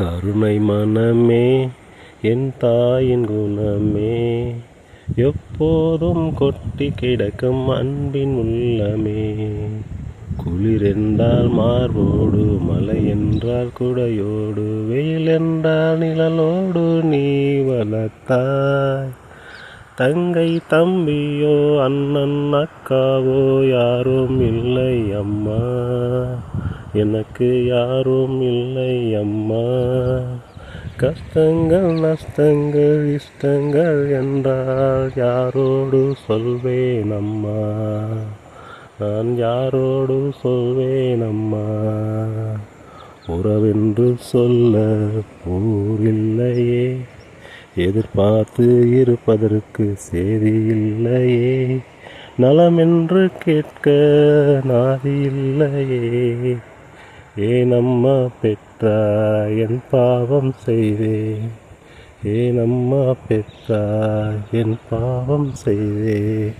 கருணை மனமே என் தாயின் குணமே, எப்போதும் கொட்டி கிடக்கும் அன்பின் உள்ளமே. குளிரென்றால் மார்போடு, மழை என்றால் குடையோடு, வெயில் என்றால் நிழலோடு நீ வளர்த்தாய். தங்கை தம்பியோ அண்ணன் அக்காவோ யாரும் இல்லை அம்மா, எனக்கு யாரும் இல்லை அம்மா. கஷ்டங்கள் நஷ்டங்கள் இஷ்டங்கள் என்றால் யாரோடு சொல்வேன் அம்மா, நான் யாரோடு சொல்வேன் அம்மா. உறவென்று சொல்ல ஊரில்லையே, எதிர்பார்த்து இருப்பதற்கு செய்தி இல்லையே, நலமென்று கேட்க நாதி இல்லையே. ஏனம்மா பெற்றாய் என் பாவம் செய்தேன், ஏனம்மா பெற்றாய் என் பாவம் செய்தேன்.